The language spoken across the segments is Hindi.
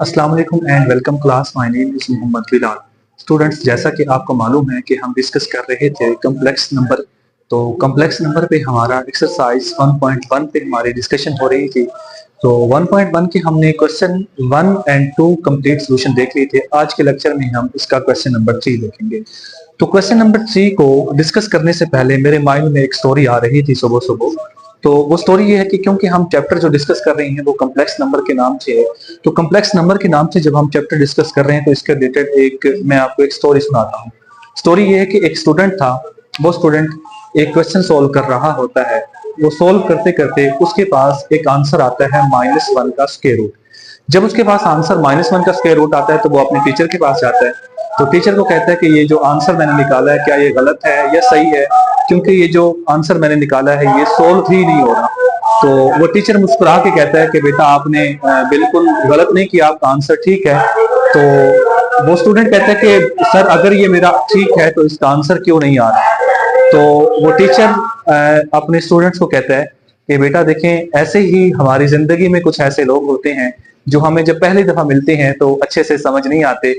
अस्सलाम वालेकुम and welcome class. My name is Mohammad Bilal. Students, जैसा कि आपको मालूम है कि हम डिस्कस कर रहे थे कम्प्लेक्स नंबर। तो कम्प्लेक्स नंबर पे हमारा एक्सरसाइज 1.1 पे हमारी डिस्कशन हो रही थी। तो 1.1 के हमने क्वेश्चन 1 एंड 2 कंप्लीट सोल्यूशन देख लिए थे। आज के लेक्चर में हम इसका क्वेश्चन नंबर 3 देखेंगे। तो क्वेश्चन नंबर 3 को डिस्कस करने से पहले मेरे माइंड में एक स्टोरी आ रही थी सुबह सुबह। तो वो स्टोरी ये है कि क्योंकि हम चैप्टर जो डिस्कस कर रहे हैं वो कम्प्लेक्स नंबर के नाम से, तो कम्प्लेक्स नंबर के नाम से जब हम चैप्टर डिस्कस कर रहे हैं तो इसके रिलेटेड एक मैं आपको एक स्टोरी सुनाता हूँ। स्टोरी ये है कि एक स्टूडेंट था। वो स्टूडेंट एक क्वेश्चन सोल्व कर रहा होता है। वो सोल्व करते करते उसके पास एक आंसर आता है -1 का स्क्वायर रूट। जब उसके पास आंसर -1 का स्क्वायर रूट आता है तो वो अपने टीचर के पास जाता है। तो टीचर को कहता है कि ये जो आंसर मैंने निकाला है क्या ये गलत है या सही है, क्योंकि ये जो आंसर मैंने निकाला है ये सोल्व ही नहीं हो रहा। तो वो टीचर मुस्कुरा के कहता है कि बेटा आपने बिल्कुल गलत नहीं किया, आपका आंसर ठीक है। तो वो स्टूडेंट कहता है कि सर अगर ये मेरा ठीक है तो इसका आंसर क्यों नहीं आ रहा। तो वो टीचर अपने स्टूडेंट्स को कहता है कि बेटा देखें, ऐसे ही हमारी जिंदगी में कुछ ऐसे लोग होते हैं जो हमें जब पहली दफा मिलते हैं तो अच्छे से समझ नहीं आते।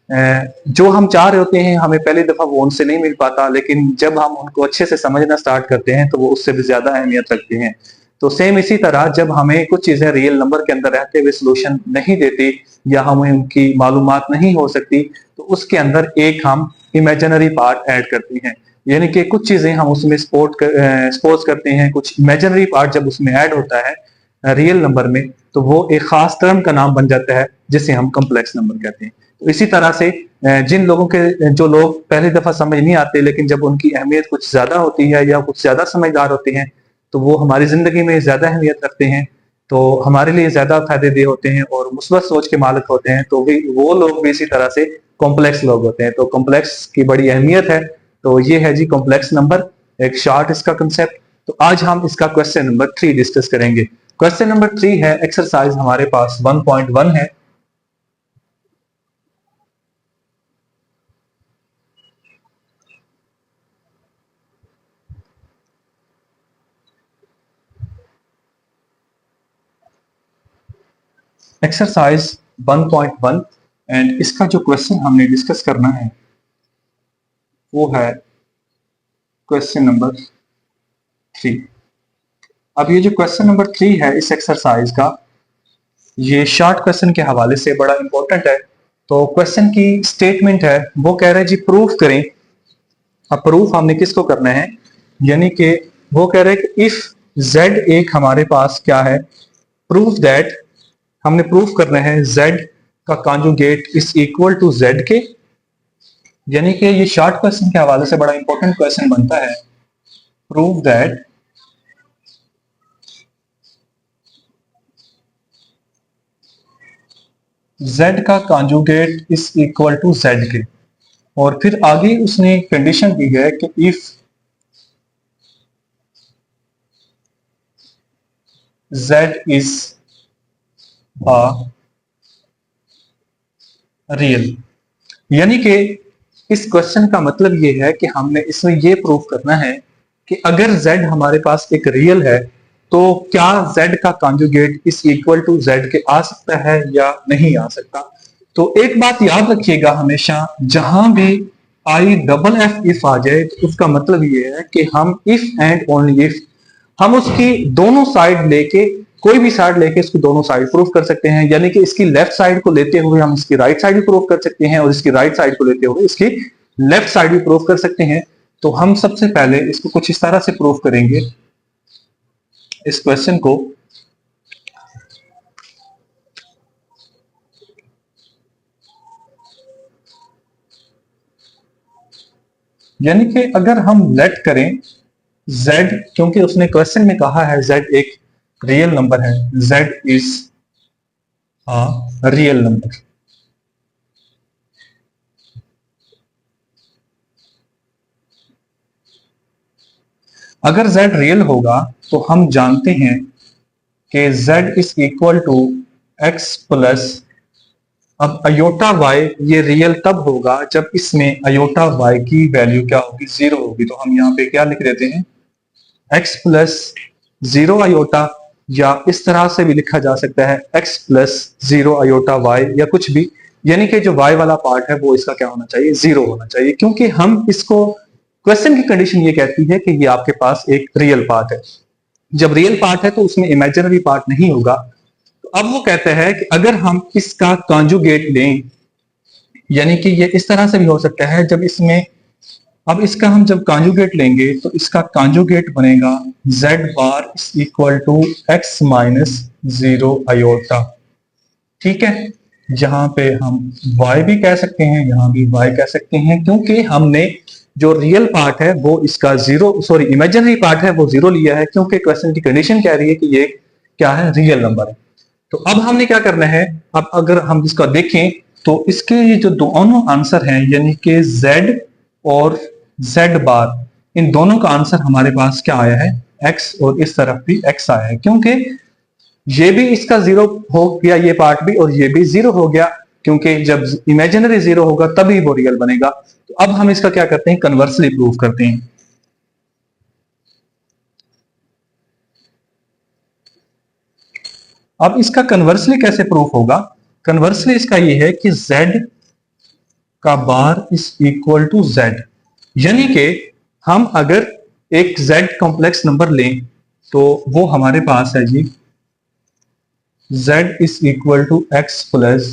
जो हम चाह रहे होते हैं हमें पहली दफा वो उनसे नहीं मिल पाता, लेकिन जब हम उनको अच्छे से समझना स्टार्ट करते हैं तो वो उससे भी ज्यादा अहमियत रखते हैं। तो सेम इसी तरह जब हमें कुछ चीजें रियल नंबर के अंदर रहते हुए सोल्यूशन नहीं देती या हमें उनकी मालूमात नहीं हो सकती, तो उसके अंदर एक हम इमेजिनरी पार्ट ऐड करते हैं। यानी कि कुछ चीजें हम उसमें सपोज करते हैं, कुछ इमेजिनरी पार्ट जब उसमें ऐड होता है रियल नंबर में, तो वो एक खास टर्म का नाम बन जाता है जिसे हम कम्प्लेक्स नंबर कहते हैं। तो इसी तरह से जिन लोगों के जो लोग पहली दफा समझ नहीं आते, लेकिन जब उनकी अहमियत कुछ ज्यादा होती है या कुछ ज्यादा समझदार होते हैं तो वो हमारी जिंदगी में ज्यादा अहमियत रखते हैं, तो हमारे लिए ज्यादा फायदेदेह होते हैं और मुस्बत सोच के मालिक होते हैं। तो भी वो लोग भी इसी तरह से कॉम्प्लेक्स लोग होते हैं। तो कॉम्प्लेक्स की बड़ी अहमियत है। तो ये है जी कॉम्प्लेक्स नंबर, एक शॉर्ट इसका कंसेप्ट। तो आज हम इसका क्वेश्चन नंबर 3 डिस्कस करेंगे। क्वेश्चन नंबर 3 है, एक्सरसाइज हमारे पास 1.1 है। एक्सरसाइज 1.1 एंड इसका जो क्वेश्चन हमने डिस्कस करना है वो है क्वेश्चन नंबर 3। अब ये जो क्वेश्चन नंबर 3 है इस एक्सरसाइज का, ये शॉर्ट क्वेश्चन के हवाले से बड़ा इंपॉर्टेंट है। तो क्वेश्चन की स्टेटमेंट है, वो कह रहे हैं जी प्रूफ करें। अब प्रूफ हमने किसको करना है, यानी कि वो कह रहे हैं कि इफ z एक हमारे पास क्या है, प्रूफ दैट, हमने प्रूफ करना है z का conjugate is equal to z के। यानी कि ये शॉर्ट क्वेश्चन के हवाले से बड़ा इंपॉर्टेंट क्वेश्चन बनता है। प्रूव दैट z का conjugate is equal to z के, और फिर आगे उसने कंडीशन दी है कि if z is a real. यानी कि इस क्वेश्चन का मतलब ये है कि हमने इसमें ये प्रूफ करना है कि अगर z हमारे पास एक रियल है तो क्या z का कॉन्जुगेट इस इक्वल टू z के आ सकता है या नहीं आ सकता। तो एक बात याद रखिएगा, हमेशा जहां भी IFF इफ आ जाए तो उसका मतलब ये है कि हम इफ एंड ओनली इफ हम उसकी दोनों साइड लेके, कोई भी साइड लेके इसकी दोनों साइड प्रूफ कर सकते हैं। यानी कि इसकी लेफ्ट साइड को लेते हुए हम इसकी राइट साइड भी प्रूफ कर सकते हैं और इसकी राइट साइड को लेते हुए इसकी लेफ्ट साइड भी प्रूफ कर सकते हैं। तो हम सबसे पहले इसको कुछ इस तरह से प्रूफ करेंगे इस क्वेश्चन को। यानी कि अगर हम लेट करें z, क्योंकि उसने क्वेश्चन में कहा है z एक रियल नंबर है, z is a real number. अगर z रियल होगा तो हम जानते हैं कि z is equal to x plus, अब अयोटा y ये रियल तब होगा जब इसमें अयोटा y की वैल्यू क्या होगी, 0 होगी। तो हम यहाँ पे क्या लिख देते हैं, x प्लस 0 अयोटा या इस तरह से भी लिखा जा सकता है x प्लस 0 आयोटा y या कुछ भी, यानी कि जो y वाला पार्ट है वो इसका क्या होना चाहिए, 0 होना चाहिए, क्योंकि हम इसको, क्वेश्चन की कंडीशन ये कहती है कि ये आपके पास एक रियल पार्ट है। जब रियल पार्ट है तो उसमें इमेजिनरी पार्ट नहीं होगा। तो अब वो कहते हैं कि अगर हम इसका कॉन्जुगेट लें, यानी कि ये इस तरह से भी हो सकता है, जब इसमें, अब इसका हम जब कॉन्जुगेट लेंगे तो इसका कॉन्जुगेट बनेगा z bar equal to x minus 0 iota. ठीक है, यहाँ पे हम y भी कह सकते हैं, यहाँ भी y कह सकते हैं, क्योंकि हमने जो रियल पार्ट है वो इसका 0, सॉरी इमेजिनरी पार्ट है वो 0 लिया है, क्योंकि क्वेश्चन की कंडीशन कह रही है कि ये क्या है, रियल नंबर है। तो अब हमने क्या करना है, अब अगर हम इसका देखें तो इसके जो दोनों आंसर हैं, यानी कि z और z बार, इन दोनों का आंसर हमारे पास क्या आया है, x, और इस तरफ भी x आया है, क्योंकि ये भी इसका 0 हो गया, ये पार्ट भी, और ये भी 0 हो गया, क्योंकि जब इमेजिनरी 0 होगा तभी वो रियल बनेगा। तो अब हम इसका क्या करते हैं, कन्वर्सली प्रूव करते हैं। अब इसका कन्वर्सली कैसे प्रूफ होगा, कन्वर्सली इसका ये है कि z का bar is equal to z, यानी कि हम अगर एक z कॉम्प्लेक्स नंबर लें तो वो हमारे पास है जी z is equal to x plus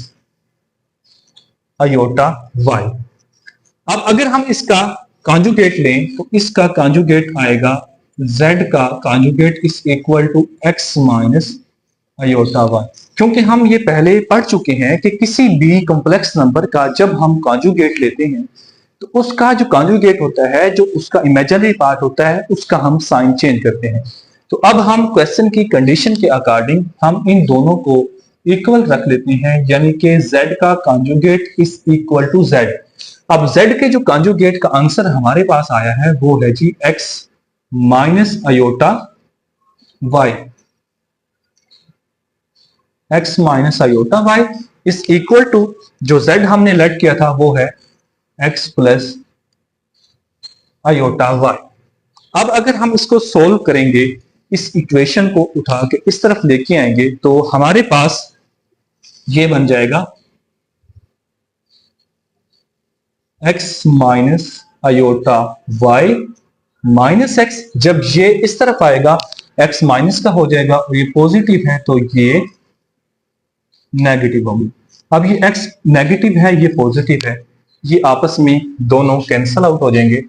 iota y। अब अगर हम इसका कॉन्जुगेट लें तो इसका कॉन्जुगेट आएगा z का conjugate is equal to x minus iota y, क्योंकि हम ये पहले पढ़ चुके हैं कि किसी भी कॉम्प्लेक्स नंबर का जब हम कॉन्जुगेट लेते हैं तो उसका जो कॉन्जुगेट होता है, जो उसका इमेजिनरी पार्ट होता है, उसका हम साइन चेंज करते हैं। तो अब हम क्वेश्चन की कंडीशन के अकॉर्डिंग हम इन दोनों को इक्वल रख लेते हैं, यानी कि z का conjugate is equal to z। अब z के जो कॉन्जुगेट का आंसर हमारे पास आया है वो है जी x minus iota y, x minus iota y is equal to, जो z हमने लेट किया था वो है x प्लस आयोटा y। अब अगर हम इसको सोल्व करेंगे, इस इक्वेशन को उठा के इस तरफ लेके आएंगे तो हमारे पास ये बन जाएगा x minus iota y minus x। जब ये इस तरफ आएगा x माइनस का हो जाएगा और ये पॉजिटिव है तो ये नेगेटिव होगी। अब ये x नेगेटिव है, ये पॉजिटिव है, ये आपस में दोनों कैंसल आउट हो जाएंगे।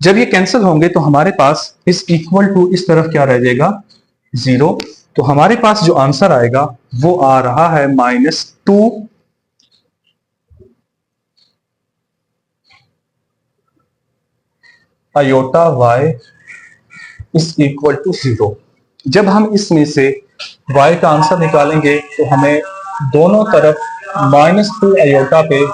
जब ये कैंसिल होंगे तो हमारे पास इस इक्वल टू इस तरफ क्या रह जाएगा, 0। तो हमारे पास जो आंसर आएगा वो आ रहा है -2 iota y is equal to 0। जब हम इसमें से y का आंसर निकालेंगे तो हमें दोनों तरफ -2 आयोटा पे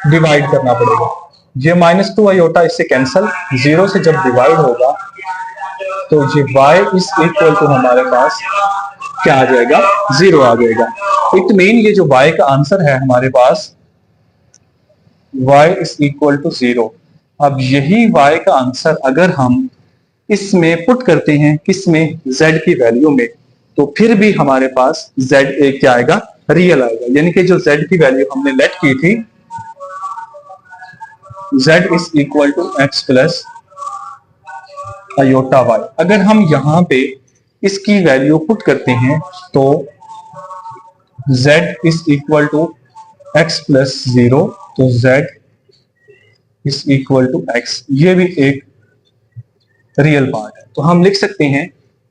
डिवाइड करना पड़ेगा। ये -2 आयोटा इससे कैंसल, 0 से जब डिवाइड होगा तो ये y इज इक्वल टू हमारे पास क्या आ जाएगा, 0 आ जाएगा। इट मीन ये जो y का आंसर है हमारे पास y इज इक्वल टू 0। अब यही y का आंसर अगर हम इसमें पुट करते हैं, किसमें, z की वैल्यू में, तो फिर भी हमारे पास z एक क्या आएगा, रियल आएगा। यानी कि जो z की वैल्यू हमने लेट की थी z is equal to x plus iota y, अगर हम यहां पे इसकी वैल्यू पुट करते हैं तो z is equal to x plus 0, तो z is equal to x, ये भी एक रियल पार्ट है। तो हम लिख सकते हैं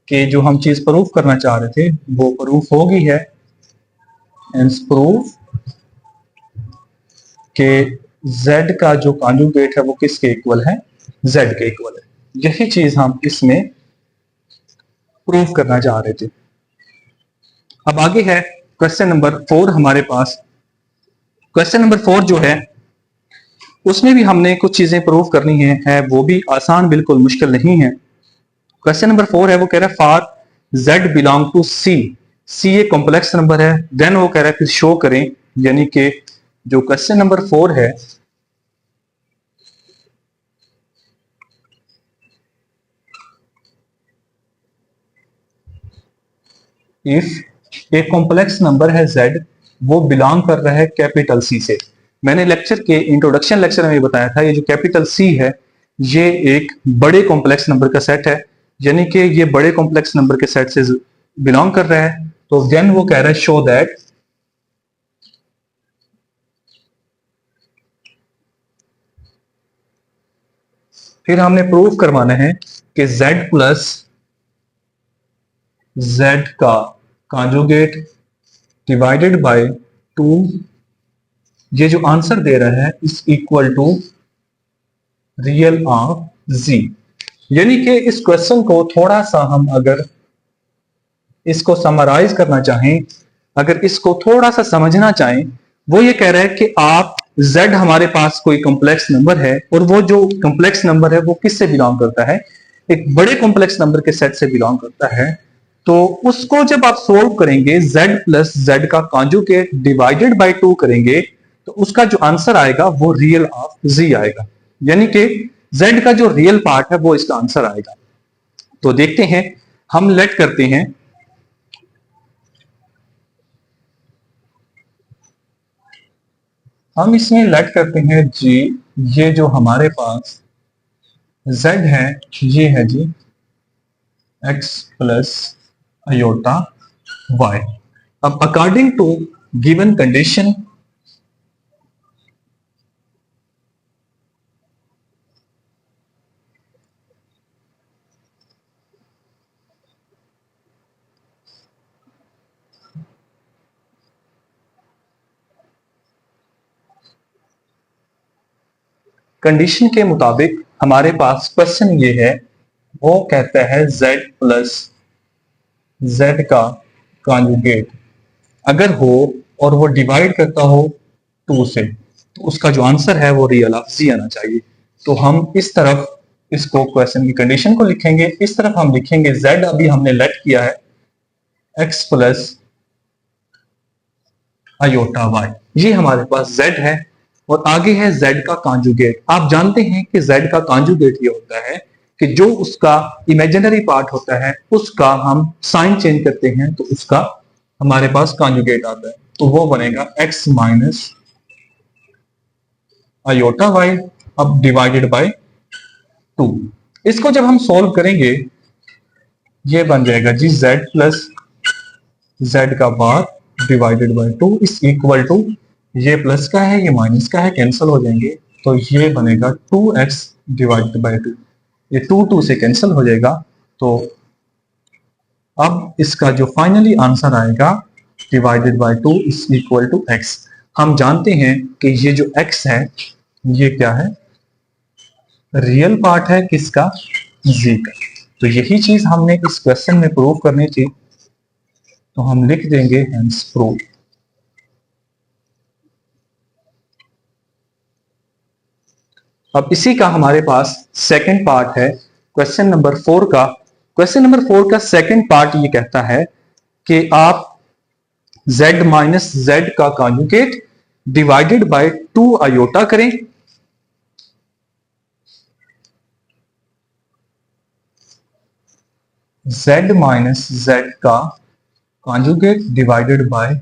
कि जो हम चीज प्रूफ करना चाह रहे थे वो प्रूफ हो गई है। प्रूफ के z का जो कॉन्जुगेट है वो किसके इक्वल है, z के इक्वल है। यही चीज हम इसमें प्रूफ करना चाह रहे थे। अब आगे है क्वेश्चन नंबर 4 हमारे पास। क्वेश्चन नंबर 4 जो है उसमें भी हमने कुछ चीजें प्रूफ करनी है, वो भी आसान, बिल्कुल मुश्किल नहीं है। क्वेश्चन नंबर 4 है, वो कह रहा है for z belong to c एक कॉम्प्लेक्स नंबर है। देन वो कह रहा है फिर शो करें, यानी कि जो क्वेश्चन नंबर 4 है इफ एक कॉम्प्लेक्स नंबर है z, वो बिलोंग कर रहा है कैपिटल C से। मैंने लेक्चर के इंट्रोडक्शन लेक्चर में ये बताया था, ये जो कैपिटल C है ये एक बड़े कॉम्प्लेक्स नंबर का सेट है, यानी कि ये बड़े कॉम्प्लेक्स नंबर के सेट से बिलोंग कर रहा है। तो देन वो कह रहा है शो दैट फिर हमने प्रूव करवाना है कि z प्लस z का कॉन्जुगेट डिवाइडेड बाय 2, ये जो आंसर दे रहा है is equal to real of z। यानी कि इस क्वेश्चन को थोड़ा सा हम अगर इसको समराइज करना चाहें, अगर इसको थोड़ा सा समझना चाहें, वो ये कह रहा है कि आप z हमारे पास कोई कॉम्प्लेक्स नंबर है और वो जो कॉम्प्लेक्स नंबर है वो किससे बिलोंग करता है, एक बड़े कॉम्प्लेक्स नंबर के सेट से बिलोंग करता है। तो उसको जब आप सोल्व करेंगे z प्लस z का कॉन्जुगेट डिवाइडेड बाय 2 करेंगे तो उसका जो आंसर आएगा वो रियल ऑफ z आएगा, यानी कि z का जो रियल पार्ट है वो इसका आंसर आएगा। तो देखते हैं, हम लेट करते हैं हम इसमें लेट करते हैं जी, ये जो हमारे पास z है ये है जी x प्लस आयोटा y। अब according to given condition condition के मुताबिक हमारे पास क्वेश्चन ये है, वो कहता है z प्लस z का कॉन्जुगेट अगर हो और वो डिवाइड करता हो 2 से तो उसका जो आंसर है वो रियल ऑफ z आना चाहिए। तो हम इस तरफ इसको क्वेश्चन की कंडीशन को लिखेंगे, इस तरफ हम लिखेंगे z अभी हमने लेट किया है x प्लस आयोटा y, ये हमारे पास z है और आगे है z का कॉन्जुगेट। आप जानते हैं कि z का कॉन्जुगेट ये होता है कि जो उसका इमेजिनरी पार्ट होता है उसका हम साइन चेंज करते हैं तो उसका हमारे पास कॉन्जुगेट आता है, तो वो बनेगा x माइनस आयोटा y अब डिवाइडेड बाय 2। इसको जब हम सॉल्व करेंगे ये बन जाएगा जी z प्लस z का bar divided by 2 is equal to, ये प्लस का है ये माइनस का है कैंसिल हो जाएंगे, तो ये बनेगा 2x डिवाइडेड बाय 2, ये 2 से कैंसिल हो जाएगा। तो अब इसका जो फाइनली आंसर आएगा divided by 2 is equal to x। हम जानते हैं कि ये जो x है ये क्या है, रियल पार्ट है किसका, z का। तो यही चीज हमने इस क्वेश्चन में प्रूव करनी थी, तो हम लिख देंगे हेंस प्रूव। अब इसी का हमारे पास सेकंड पार्ट है क्वेश्चन नंबर 4 का। क्वेश्चन नंबर 4 का सेकंड पार्ट ये कहता है कि आप z माइनस z का कॉन्जुगेट डिवाइडेड बाय 2 आयोटा करें। z माइनस z का कॉन्जुगेट डिवाइडेड बाय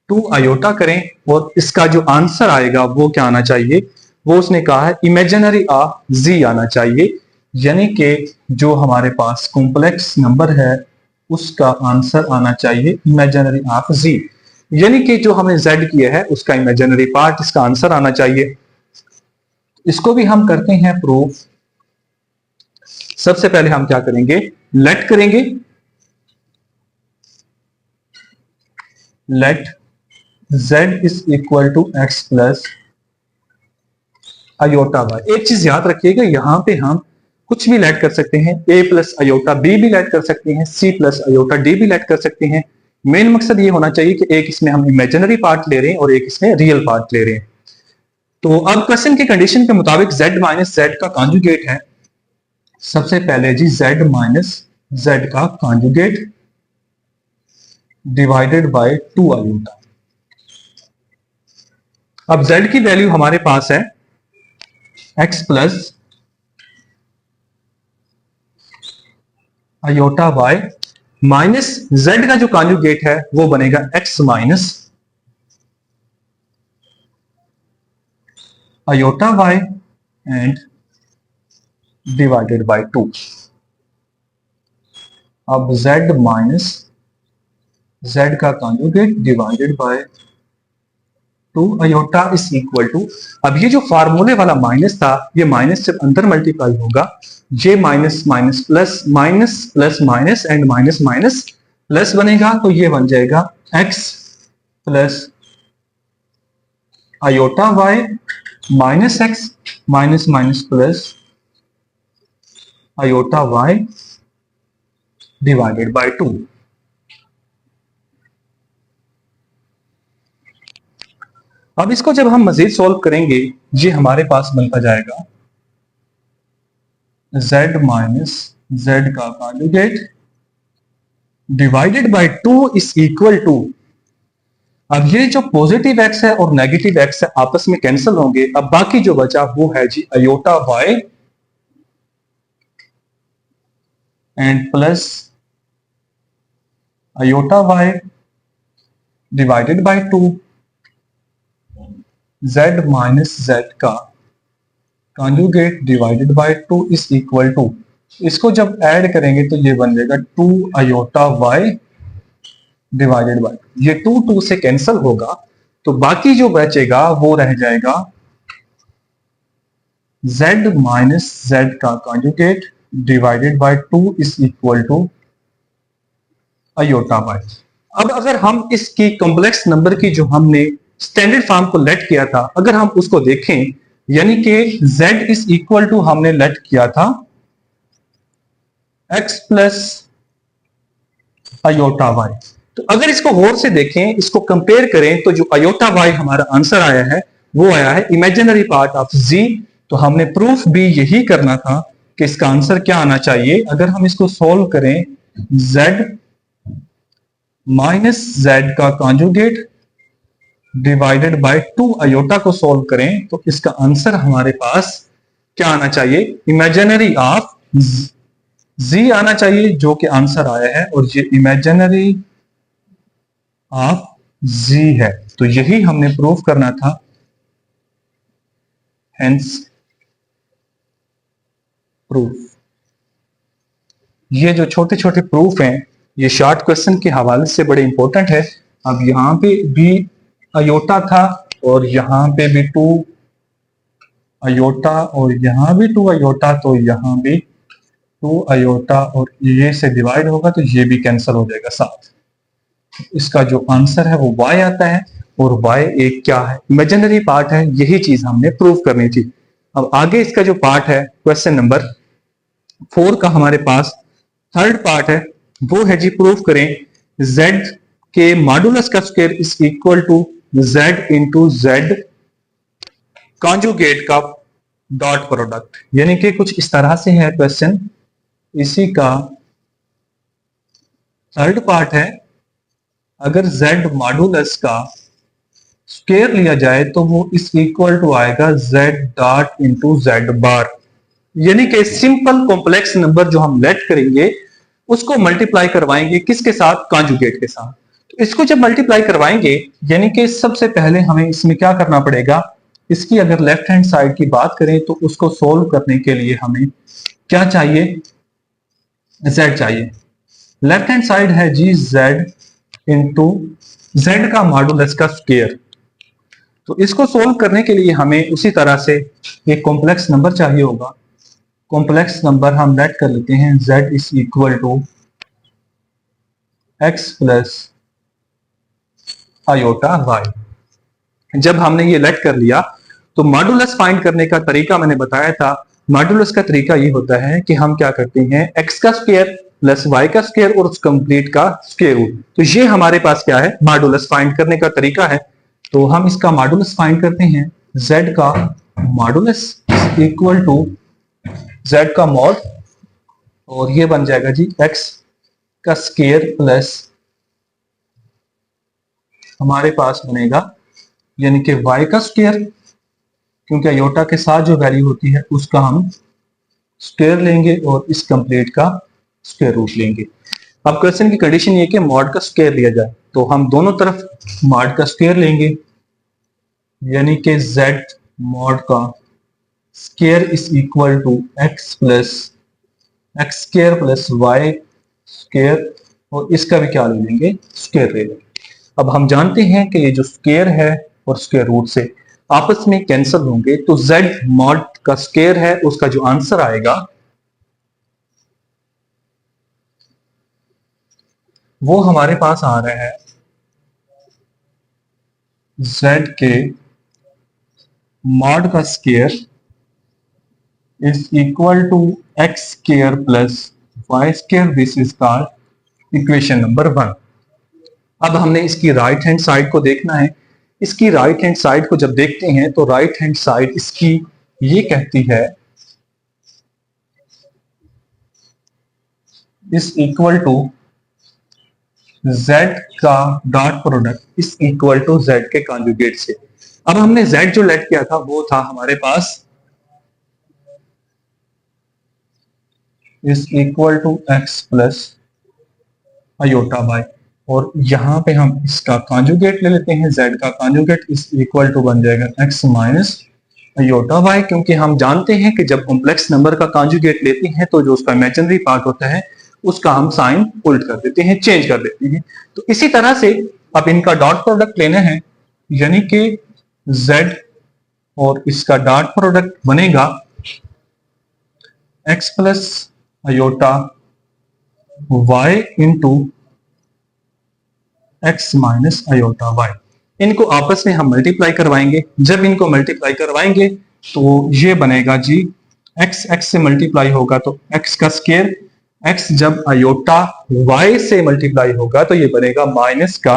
2 आयोटा करें और इसका जो आंसर आएगा वो क्या आना चाहिए, वो उसने कहा है इमेजिनरी ऑफ z आना चाहिए, यानी कि जो हमारे पास कॉम्प्लेक्स नंबर है उसका आंसर आना चाहिए इमेजिनरी ऑफ z, यानी कि जो हमने z किया है उसका इमेजिनरी पार्ट इसका आंसर आना चाहिए। इसको भी हम करते हैं प्रूफ। सबसे पहले हम क्या करेंगे, लेट करेंगे, let z is equal to x plus iota y। एक चीज याद रखिएगा, यहां पे हम कुछ भी लेट कर सकते हैं, a प्लस आयोटा b भी लेट कर सकते हैं, c प्लस आयोटा d भी लेट कर सकते हैं। मेन मकसद ये होना चाहिए कि एक इसमें हम इमेजिनरी पार्ट ले रहे हैं और एक इसमें रियल पार्ट ले रहे हैं। तो अब क्वेश्चन की कंडीशन के मुताबिक z माइनस z का कॉन्जुगेट है, सबसे पहले जी z माइनस z का कॉन्जुगेट डिवाइडेड बाय 2 आयोटा। अब z की वैल्यू हमारे पास है x plus iota y, minus z का जो कॉन्जुगेट है वो बनेगा x minus iota y and divided by 2। अब z माइनस z का conjugate divided by 2 iota is equal to, अब ये जो फार्मूले वाला माइनस था, ये माइनस जब अंदर मल्टीप्लाई होगा, ये minus minus plus minus plus minus and minus minus plus बनेगा, तो ये बन जाएगा x plus iota y minus x minus minus plus iota y divided by 2। अब इसको जब हम मजीद सॉल्व करेंगे, ये हमारे पास बनता जाएगा z माइनस z का conjugate divided by 2 is equal to, अब ये जो पॉजिटिव x है और नेगेटिव x है आपस में कैंसिल होंगे। अब बाकी जो बचा वो है जी iota y and plus iota y divided by 2 z minus z का conjugate divided by 2 is equal to, इसको जब ऐड करेंगे तो ये बन जाएगा 2 अयोटा y डिवाइडेड बाय, ये 2 से कैंसिल होगा, तो बाकी जो बचेगा वो रह जाएगा z माइनस z का conjugate divided by 2 is equal to aorta y। अब अगर हम इसकी कॉम्प्लेक्स नंबर की जो हमने स्टैंडर्ड फॉर्म को लेट किया था, अगर हम उसको देखें, यानी कि z इज इक्वल टू हमने लेट किया था x प्लस अयोटा y, तो अगर इसको गौर से देखें, इसको कंपेयर करें, तो जो अयोटा y हमारा आंसर आया है वो आया है इमेजिनरी पार्ट ऑफ z। तो हमने प्रूफ भी यही करना था कि इसका आंसर क्या आना चाहिए। अगर हम इसको सॉल्व करें, z माइनस z का कॉन्जुगेट डिवाइडेड बाय 2 अयोटा को सॉल्व करें, तो इसका आंसर हमारे पास क्या आना चाहिए, इमेजिनरी ऑफ z आना चाहिए, जो कि आंसर आया है, और ये इमेजिनरी ऑफ z है। तो यही हमने प्रूफ करना था, हेंस प्रूफ। ये जो छोटे छोटे प्रूफ हैं, ये शॉर्ट क्वेश्चन के हवाले से बड़े इंपॉर्टेंट है। अब यहां पे भी अयोटा था और यहां पे भी 2 अयोटा और यहां भी 2 अयोटा, तो यहां भी 2 अयोटा और ये से डिवाइड होगा तो ये भी कैंसिल हो जाएगा साथ। इसका जो आंसर है वो y आता है, और y एक क्या है, इमेजिनरी पार्ट है। यही चीज हमने प्रूव करनी थी। अब आगे इसका जो पार्ट है क्वेश्चन नंबर 4 का, हमारे पास थर्ड पार्ट है, वो है जी प्रूव करें z के मॉडुलस का square is equal to z into z conjugate का डॉट प्रोडक्ट। यानी कि कुछ इस तरह से है क्वेश्चन, इसी का थर्ड पार्ट है। अगर z मॉडुलस का स्क्वायर लिया जाए तो वो इस इक्वल टू आएगा z डॉट इंटू z बार। यानी कि सिंपल कॉम्प्लेक्स नंबर जो हम लेट करेंगे उसको मल्टीप्लाई करवाएंगे किसके साथ, कॉन्जुगेट के साथ। तो इसको जब मल्टीप्लाई करवाएंगे, यानी कि सबसे पहले हमें इसमें क्या करना पड़ेगा, इसकी अगर लेफ्ट हैंड साइड की बात करें तो उसको सोल्व करने के लिए हमें क्या चाहिए, z चाहिए। लेफ्ट हैंड साइड है जी z इंटू z का मॉडुलस का स्क्वायर। तो इसको सोल्व करने के लिए हमें उसी तरह से एक कॉम्प्लेक्स नंबर चाहिए होगा। कॉम्प्लेक्स नंबर हम लेट कर लेते हैं, z is equal to x plus iota y। जब हमने ये लेट कर लिया तो मॉडुलस फाइंड करने का तरीका मैंने बताया था। मॉडुलस का तरीका ये होता है कि हम क्या करते हैं, x का स्क्वायर प्लस y का स्क्वायर और उस कंप्लीट का स्क्वायर रूट। तो ये हमारे पास क्या है, मॉडुलस फाइंड करने का तरीका है। तो हम इसका मॉडुलस फाइंड करते हैं, z का मॉडुलस इक्वल टू z का मॉड, और ये बन जाएगा जी x का स्क्वायर प्लस हमारे पास बनेगा यानी कि y का स्क्वायर, क्योंकि अयोटा के साथ जो वैल्यू होती है उसका हम स्क्वायर लेंगे और इस कंप्लीट का स्क्वायर रूट लेंगे। अब क्वेश्चन की कंडीशन ये कि मॉड का स्क्वायर लिया जाए, तो हम दोनों तरफ मॉड का स्क्वायर लेंगे, यानी कि z मॉड का square is equal to x square plus y square, और इसका भी क्या ले लेंगे, स्क्वायर ले लेंगे। अब हम जानते हैं कि ये जो स्क्वायर है और स्क्वायर रूट से आपस में कैंसिल होंगे, तो z मॉड का स्क्वायर है उसका जो आंसर आएगा वो हमारे पास आ रहा है z के मॉड का square is equal to x square plus y square. This is called equation number 1। अब हमने इसकी राइट हैंड साइड को देखना है। इसकी राइट हैंड साइड को जब देखते हैं तो राइट हैंड साइड इसकी ये कहती है इज इक्वल टू z का dot product is equal to z के कॉन्जुगेट से। अब हमने z जो लेट किया था वो था हमारे पास is equal to x plus iota y, और यहां पे हम इसका कॉन्जुगेट ले लेते हैं, z का कॉन्जुगेट इज इक्वल टू बन जाएगा x माइनस आयोटा y, क्योंकि हम जानते हैं कि जब कॉम्प्लेक्स नंबर का कॉन्जुगेट लेते हैं तो जो उसका इमेजिनरी पार्ट होता है उसका हम साइन उल्ट कर देते हैं, चेंज कर देते हैं। तो इसी तरह से अब इनका डॉट प्रोडक्ट लेना है, यानी कि z और इसका डॉट प्रोडक्ट बनेगा x plus iota y into x minus iota y। इनको आपस में हम मल्टीप्लाई करवाएंगे। जब इनको मल्टीप्लाई करवाएंगे तो ये बनेगा जी x से मल्टीप्लाई होगा तो x का स्क्वायर, x जब आयोटा y से मल्टीप्लाई होगा तो ये बनेगा माइनस का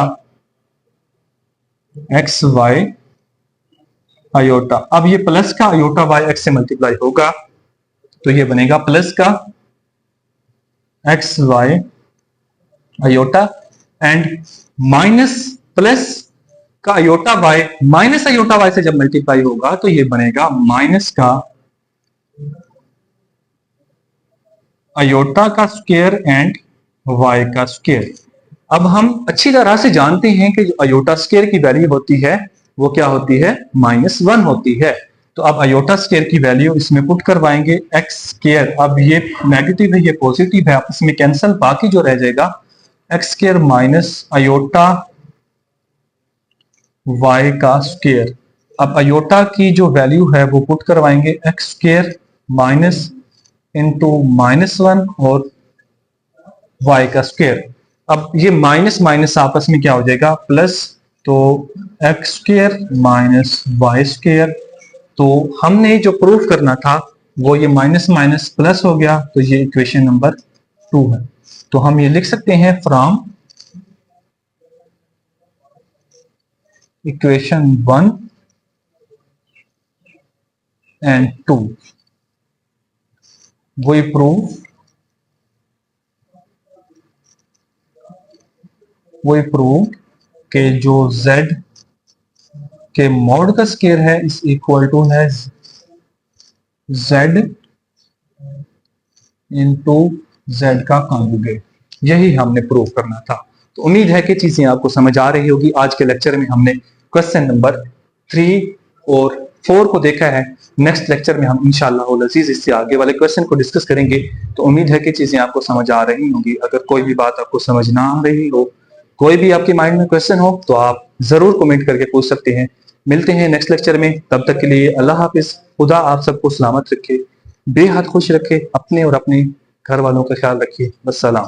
x y आयोटा। अब ये प्लस का आयोटा y x से मल्टीप्लाई होगा तो ये बनेगा प्लस का x y iota, and minus plus का iota y minus iota y से जब मल्टीप्लाई होगा तो ये बनेगा माइनस का आयोटा का स्क्वायर एंड y का स्क्वायर। अब हम अच्छी तरह से जानते हैं कि जो आयोटा स्क्वायर की वैल्यू होती है वो क्या होती है, -1 होती है। तो अब आयोटा स्क्वायर की वैल्यू इसमें पुट करवाएंगे x स्क्वायर, अब ये नेगेटिव है ये पॉजिटिव है, आपस में कैंसिल, बाकी जो रह जाएगा x square minus iota y का स्क्वायर। अब आयोटा की जो वैल्यू है वो पुट करवाएंगे x स्क्वायर माइनस इंटू -1 और y का स्क्वायर। अब ये माइनस माइनस आपस में क्या हो जाएगा, प्लस, तो x square minus y square. तो हमने जो प्रूफ करना था वो ये माइनस माइनस प्लस हो गया, तो ये इक्वेशन नंबर 2 है। तो हम ये लिख सकते हैं from equation 1 and 2 we prove कि जो z के मॉड का स्क्वायर है इस इक्वल टू है z इंटू z का कॉन्जुगेट। यही हमने प्रूव करना था। तो उम्मीद है कि चीजें आपको समझ आ रही होगी। आज के लेक्चर में हमने क्वेश्चन नंबर 3 और 4 को देखा है। नेक्स्ट लेक्चर में हम इंशाअल्लाह अजीज इससे आगे वाले क्वेश्चन को डिस्कस करेंगे। तो उम्मीद है कि चीजें आपको समझ आ रही होंगी। अगर कोई भी बात आपको समझ ना आ रही हो, कोई भी आपके माइंड में क्वेश्चन हो, तो आप जरूर कमेंट करके पूछ सकते हैं। मिलते हैं नेक्स्ट लेक्चर में, तब तक के लिए अल्लाह हाफिज। खुदा आप सबको सलामत रखे, बेहद खुश रखे, अपने और अपने घर वालों का ख्याल रखिए। वस्सलाम।